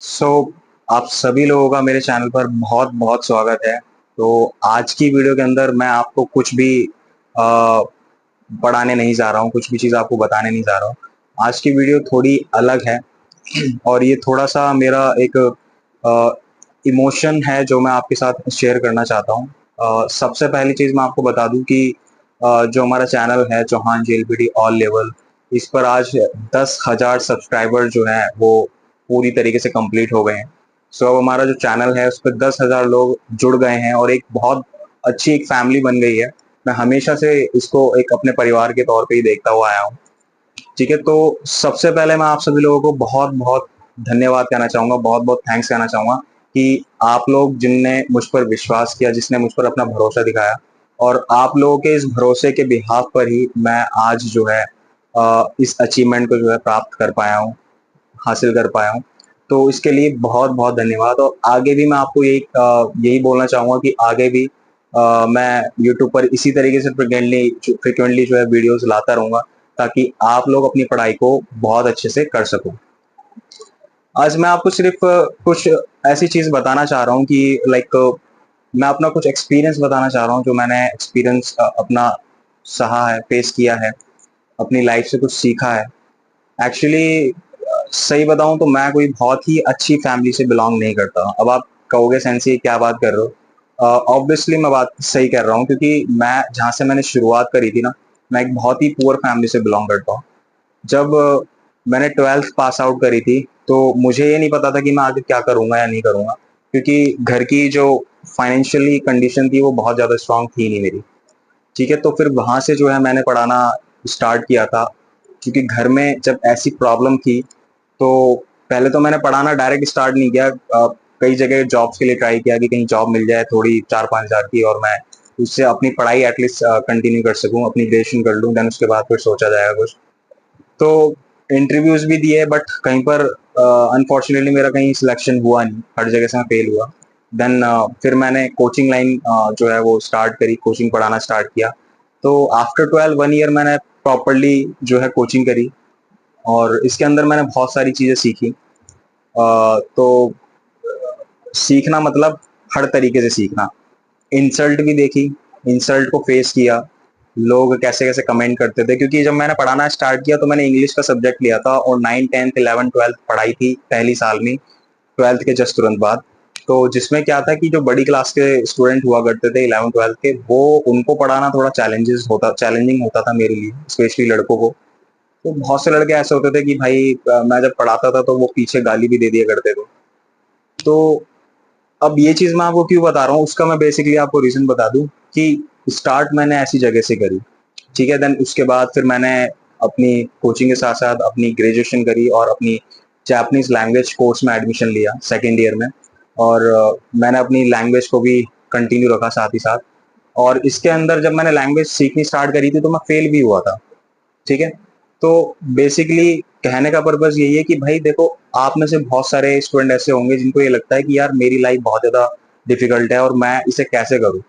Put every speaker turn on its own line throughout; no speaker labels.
सो आप सभी लोगों का मेरे चैनल पर बहुत बहुत स्वागत है। तो आज की वीडियो के अंदर मैं आपको कुछ भी अ, पढ़ाने नहीं जा रहा हूँ, कुछ भी चीज़ आपको बताने नहीं जा रहा हूँ। आज की वीडियो थोड़ी अलग है और ये थोड़ा सा मेरा एक इमोशन है जो मैं आपके साथ शेयर करना चाहता हूँ। सबसे पहली चीज़ मैं आपको बता दूँ कि जो हमारा चैनल है चौहान जेएलपीडी ऑल लेवल, इस पर आज 10,000 सब्सक्राइबर जो हैं वो पूरी तरीके से कंप्लीट हो गए हैं। सो अब हमारा जो चैनल है उस पर 10,000 लोग जुड़ गए हैं और एक बहुत अच्छी एक फैमिली बन गई है। मैं हमेशा से इसको एक अपने परिवार के तौर पे ही देखता हुआ आया हूँ। ठीक है, तो सबसे पहले मैं आप सभी लोगों को बहुत बहुत धन्यवाद कहना चाहूंगा, बहुत बहुत थैंक्स कहना चाहूंगा कि आप लोग जिनने मुझ पर विश्वास किया, जिसने मुझ पर अपना भरोसा दिखाया, और आप लोगों के इस भरोसे के बिहाफ पर ही मैं आज जो है इस अचीवमेंट को जो है प्राप्त कर पाया हूँ, हासिल कर पाया हूँ। तो इसके लिए बहुत बहुत धन्यवाद। और आगे भी मैं आपको यही बोलना चाहूंगा कि आगे भी मैं यूट्यूब पर इसी तरीके से फ्रिक्वेंटली जो है वीडियोस लाता रहूंगा, ताकि आप लोग अपनी पढ़ाई को बहुत अच्छे से कर सको। आज मैं आपको सिर्फ कुछ ऐसी चीज बताना चाह रहा हूँ कि लाइक मैं अपना कुछ एक्सपीरियंस बताना चाह रहा हूँ, जो मैंने एक्सपीरियंस अपना सहा है, फेस किया है, अपनी लाइफ से कुछ सीखा है। एक्चुअली सही बताऊं तो मैं कोई बहुत ही अच्छी फैमिली से बिलोंग नहीं करता। अब आप कहोगे सेंसी क्या बात कर रहे हो, ऑब्वियसली मैं बात सही कर रहा हूँ, क्योंकि मैं जहाँ से मैंने शुरुआत करी थी ना, मैं एक बहुत ही पुअर फैमिली से बिलोंग करता हूँ। जब मैंने 12th पास आउट करी थी, तो मुझे ये नहीं पता था कि मैं आगे क्या करूंगा या नहीं करूंगा, क्योंकि घर की जो फाइनेंशियली कंडीशन थी वो बहुत ज़्यादा स्ट्रांग थी नहीं मेरी। ठीक है, तो फिर वहां से जो है मैंने पढ़ाना स्टार्ट किया था, क्योंकि घर में जब ऐसी प्रॉब्लम थी, तो पहले तो मैंने पढ़ाना डायरेक्ट स्टार्ट नहीं किया। कई जगह जॉब्स के लिए ट्राई किया कि कहीं जॉब मिल जाए थोड़ी 4-5 हज़ार की, और मैं उससे अपनी पढ़ाई एटलीस्ट कंटिन्यू कर सकूं, अपनी ग्रेजुएशन कर लूं, देन उसके बाद फिर सोचा जाएगा कुछ। तो इंटरव्यूज भी दिए, बट कहीं पर अनफॉर्चुनेटली मेरा कहीं सिलेक्शन हुआ नहीं, हर जगह से मैं फेल हुआ। देन फिर मैंने कोचिंग लाइन जो है वो स्टार्ट करी, कोचिंग पढ़ाना स्टार्ट किया। तो आफ्टर 12 1 ईयर मैंने प्रॉपरली जो है कोचिंग करी, और इसके अंदर मैंने बहुत सारी चीज़ें सीखी। तो सीखना मतलब हर तरीके से सीखना, इंसल्ट भी देखी, इंसल्ट को फेस किया, लोग कैसे कैसे कमेंट करते थे, क्योंकि जब मैंने पढ़ाना स्टार्ट किया तो मैंने इंग्लिश का सब्जेक्ट लिया था, और 9 10 11 12 पढ़ाई थी पहली साल में, 12th के जस्ट तुरंत बाद। तो जिसमें क्या था कि जो बड़ी क्लास के स्टूडेंट हुआ करते थे 11 12 के, वो उनको पढ़ाना थोड़ा चैलेंजिंग होता था मेरे लिए, स्पेशली लड़कों को। तो बहुत से लड़के ऐसे होते थे कि भाई मैं जब पढ़ाता था तो वो पीछे गाली भी दे दिया करते थे। तो अब ये चीज मैं आपको क्यों बता रहा हूँ, उसका मैं बेसिकली आपको रीजन बता दूं कि स्टार्ट मैंने ऐसी जगह से करी। ठीक है, देन उसके बाद फिर मैंने अपनी कोचिंग के साथ साथ अपनी ग्रेजुएशन करी, और अपनी जापानीज लैंग्वेज कोर्स में एडमिशन लिया सेकेंड ईयर में। और मैंने अपनी लैंग्वेज को भी कंटिन्यू रखा साथ ही साथ। और इसके अंदर जब मैंने लैंग्वेज सीखनी स्टार्ट करी थी तो मैं फेल भी हुआ था। ठीक है, तो बेसिकली कहने का पर्पज यही है कि भाई देखो, आप में से बहुत सारे स्टूडेंट ऐसे होंगे जिनको ये लगता है कि यार मेरी लाइफ बहुत ज्यादा डिफिकल्ट है और मैं इसे कैसे करूं,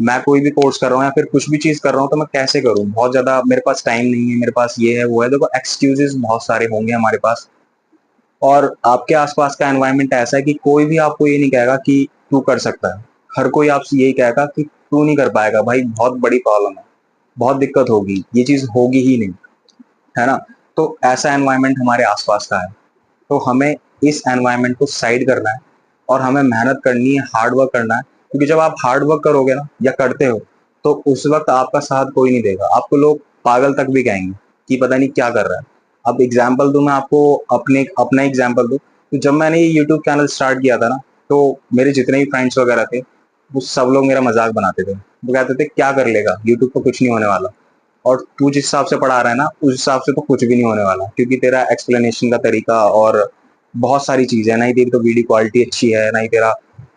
मैं कोई भी कोर्स कर रहा हूँ या फिर कुछ भी चीज कर रहा हूँ तो मैं कैसे करूँ, बहुत ज्यादा मेरे पास टाइम नहीं है, मेरे पास ये है वो है। देखो, एक्सक्यूजेस बहुत सारे होंगे हमारे पास, और आपके आसपास का एनवायरनमेंट ऐसा है कि कोई भी आपको ये नहीं कहेगा कि तू कर सकता है। हर कोई आपसे यही कहेगा कि तू नहीं कर पाएगा भाई, बहुत बड़ी प्रॉब्लम है, बहुत दिक्कत होगी, ये चीज होगी ही नहीं, है ना। तो ऐसा एनवायरनमेंट हमारे आसपास का है। तो हमें इस एनवायरनमेंट को साइड करना है, और हमें मेहनत करनी है, हार्ड वर्क करना है, क्योंकि जब आप हार्ड वर्क करोगे ना या करते हो, तो उस वक्त आपका साथ कोई नहीं देगा, आपको लोग पागल तक भी कहेंगे कि पता नहीं क्या कर रहा है। अब एग्जाम्पल दूं मैं आपको, अपने अपना एग्जाम्पल दूं, तो जब मैंने ये यूट्यूब चैनल स्टार्ट किया था ना, तो मेरे जितने भी फ्रेंड्स वगैरह थे, वो सब लोग मेरा मजाक बनाते थे। वो कहते थे क्या कर लेगा, यूट्यूब पर कुछ नहीं होने वाला, और तू जिस हिसाब से पढ़ा रहा है ना उस हिसाब से तो कुछ भी नहीं होने वाला, क्योंकि तेरा एक्सप्लेनेशन का तरीका और बहुत सारी चीजें, ना ही तेरी तो वीडियो क्वालिटी अच्छी है, ना ही तेरा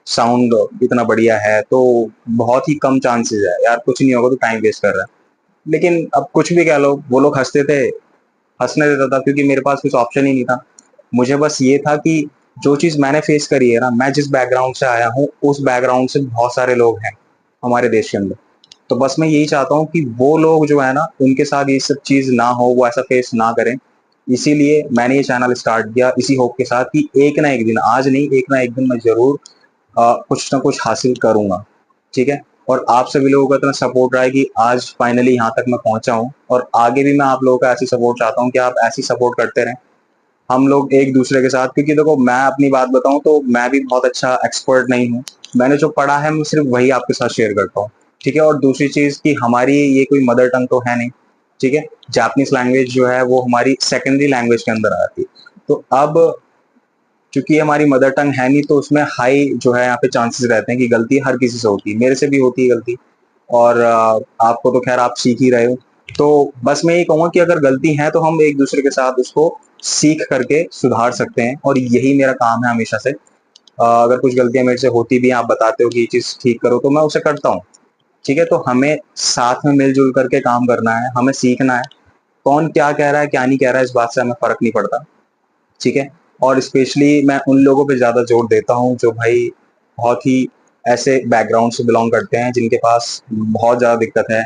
साउंड इतना बढ़िया है, तो बहुत ही कम चांसेस है यार, कुछ नहीं होगा, तो टाइम वेस्ट कर रहा है। लेकिन अब कुछ भी कह लो, वो लोग हंसते थे, हंसने देता था, क्योंकि मेरे पास कुछ ऑप्शन ही नहीं था। मुझे बस ये था कि जो चीज मैंने फेस करी है ना, मैं जिस बैकग्राउंड से आया हूँ उस बैकग्राउंड से बहुत सारे लोग हैं हमारे देश के अंदर। तो बस मैं यही चाहता हूँ कि वो लोग जो है ना, उनके साथ ये सब चीज ना हो, वो ऐसा फेस ना करें। इसीलिए मैंने ये चैनल स्टार्ट किया इसी होप के साथ कि एक ना एक दिन, आज नहीं एक ना एक दिन मैं जरूर कुछ ना कुछ हासिल करूंगा। ठीक है। और आप सभी लोगों का इतना सपोर्ट रहा है कि आज फाइनली यहाँ तक मैं पहुंचा हूँ, और आगे भी मैं आप लोगों का ऐसी सपोर्ट चाहता हूँ कि आप ऐसी सपोर्ट करते रहें हम लोग एक दूसरे के साथ। क्योंकि देखो, मैं अपनी बात बताऊं तो मैं भी बहुत अच्छा एक्सपर्ट नहीं हूँ। मैंने जो पढ़ा है मैं सिर्फ वही आपके साथ शेयर करता हूँ। ठीक है। और दूसरी चीज कि हमारी ये कोई मदर टंग तो है नहीं। ठीक है। जापानीज लैंग्वेज जो है वो हमारी सेकेंडरी लैंग्वेज के अंदर आती है। तो अब क्योंकि हमारी मदर टंग है नहीं, तो उसमें हाई जो है यहाँ पे चांसेस रहते हैं कि गलती हर किसी से होती है, मेरे से भी होती है गलती। और आपको तो खैर आप सीख ही रहे हो। तो बस मैं ये कहूंगा कि अगर गलती है तो हम एक दूसरे के साथ उसको सीख करके सुधार सकते हैं, और यही मेरा काम है हमेशा से। अगर कुछ गलतियां मेरे से होती भी हैं, आप बताते हो कि ये चीज ठीक करो, तो मैं उसे करता हूँ। ठीक है। तो हमें साथ में मिलजुल करके काम करना है, हमें सीखना है। कौन क्या कह रहा है क्या नहीं कह रहा है इस बात से हमें फर्क नहीं पड़ता। ठीक है। और स्पेशली मैं उन लोगों पे ज्यादा जोर देता हूँ जो भाई बहुत ही ऐसे बैकग्राउंड से बिलोंग करते हैं, जिनके पास बहुत ज्यादा दिक्कत है।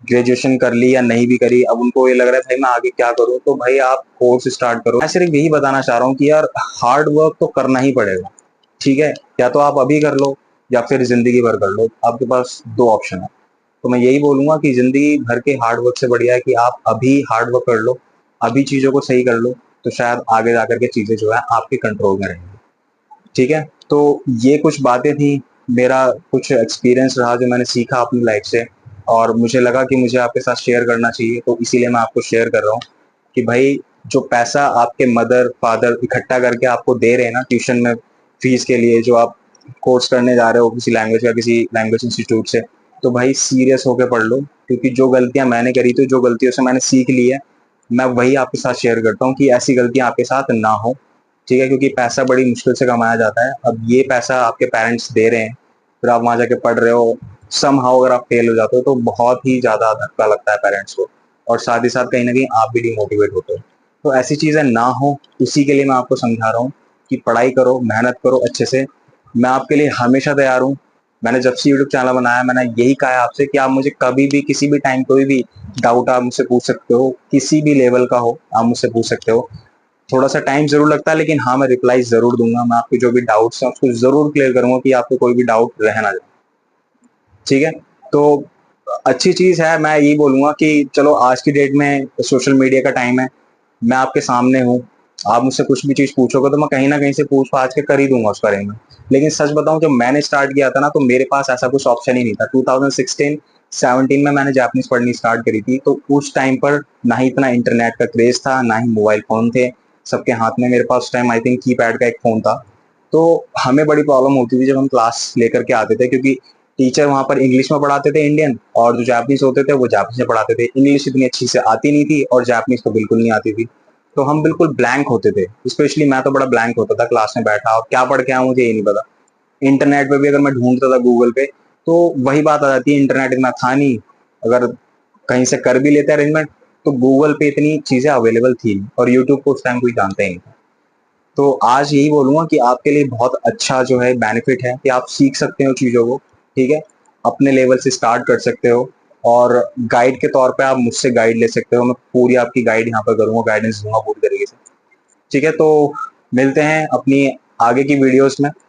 ग्रेजुएशन कर ली या नहीं भी करी, अब उनको ये लग रहा है भाई मैं आगे क्या करूं, तो भाई आप कोर्स स्टार्ट करो। मैं सिर्फ यही बताना चाह रहा हूँ कि यार हार्ड वर्क तो करना ही पड़ेगा। ठीक है। या तो आप अभी कर लो या फिर जिंदगी भर कर लो, आपके पास दो ऑप्शन है। तो मैं यही बोलूंगा कि जिंदगी भर के हार्ड वर्क से बढ़िया है कि आप अभी हार्ड वर्क कर लो, अभी चीजों को सही कर लो, तो शायद आगे जाकर के चीजें जो है आपके कंट्रोल में रहेंगी। ठीक है। तो ये कुछ बातें थी, मेरा कुछ एक्सपीरियंस रहा जो मैंने सीखा अपनी लाइफ से, और मुझे लगा कि मुझे आपके साथ शेयर करना चाहिए, तो इसीलिए मैं आपको शेयर कर रहा हूँ कि भाई जो पैसा आपके मदर फादर इकट्ठा करके आपको दे रहे हैं ना ट्यूशन में फीस के लिए, जो आप कोर्स करने जा रहे हो किसी लैंग्वेज का किसी लैंग्वेज इंस्टीट्यूट से, तो भाई सीरियस होकर पढ़ लो। क्योंकि जो गलतियां मैंने करी थी, जो गलतियों से मैंने सीख ली है, मैं वही आपके साथ शेयर करता हूँ कि ऐसी गलतियां आपके साथ ना हो। ठीक है। क्योंकि पैसा बड़ी मुश्किल से कमाया जाता है, अब ये पैसा आपके पेरेंट्स दे रहे हैं, फिर आप वहां जाके पढ़ रहे हो, सम हाउ अगर आप फेल हो जाते हो तो बहुत ही ज्यादा धक्का लगता है पेरेंट्स को, और साथ ही साथ कहीं ना कहीं आप भी डिमोटिवेट होते हो। तो ऐसी चीजें ना हो, इसी के लिए मैं आपको समझा रहा हूँ कि पढ़ाई करो, मेहनत करो अच्छे से। मैं आपके लिए हमेशा तैयार हूँ। मैंने जब से यूट्यूब चैनल बनाया मैंने यही कहा है आपसे कि आप मुझे कभी भी किसी भी टाइम कोई भी डाउट आप मुझसे पूछ सकते हो, किसी भी लेवल का हो आप मुझसे पूछ सकते हो। थोड़ा सा टाइम जरूर लगता है, लेकिन हाँ मैं रिप्लाई जरूर दूंगा, मैं आपके जो भी डाउट्स हैं उसको जरूर क्लियर करूंगा कि आपको कोई भी डाउट रह ना जाए। ठीक है। तो अच्छी चीज है, मैं यही बोलूंगा कि चलो आज की डेट में सोशल मीडिया का टाइम है, मैं आपके सामने हूँ, आप मुझसे कुछ भी चीज पूछोगे तो मैं कहीं ना कहीं से पूछ पाछ के कर ही दूंगा उस बारे में। लेकिन सच बताऊं, जब मैंने स्टार्ट किया था ना, तो मेरे पास ऐसा कुछ ऑप्शन ही नहीं था। 2016-17 में मैंने जापानीज पढ़नी स्टार्ट करी थी, तो उस टाइम पर ना ही इतना इंटरनेट का क्रेज था, ना ही मोबाइल फोन थे सबके हाथ में। मेरे पास उस टाइम आई थिंक कीपैड का एक फोन था। तो हमें बड़ी प्रॉब्लम होती थी जब हम क्लास लेकर के आते थे, क्योंकि टीचर वहां पर इंग्लिश में पढ़ाते थे इंडियन, और जो जापानीज होते थे वो जापानीज में पढ़ाते थे। इंग्लिश इतनी अच्छी से आती नहीं थी और जापानीज तो बिल्कुल नहीं आती थी। तो हम बिल्कुल ब्लैंक होते थे, स्पेशली मैं तो बड़ा ब्लैंक होता था क्लास में बैठा, और क्या पढ़ के आऊं मुझे ये नहीं पता। इंटरनेट पे भी अगर मैं ढूंढता था गूगल पे, तो वही बात आ जाती है, इंटरनेट इतना था नहीं। अगर कहीं से कर भी लेते अरेंजमेंट, तो गूगल पे इतनी चीजें अवेलेबल थी नहीं, और यूट्यूब को उस टाइम कोई जानता ही नहीं था। तो आज यही बोलूंगा कि आपके लिए बहुत अच्छा जो है बेनिफिट है कि आप सीख सकते हो चीजों को। ठीक है। अपने लेवल से स्टार्ट कर सकते हो, और गाइड के तौर पे आप मुझसे गाइड ले सकते हो, मैं पूरी आपकी गाइड यहाँ पर करूंगा, गाइडेंस दूंगा पूरी तरीके से। ठीक है। तो मिलते हैं अपनी आगे की वीडियोस में।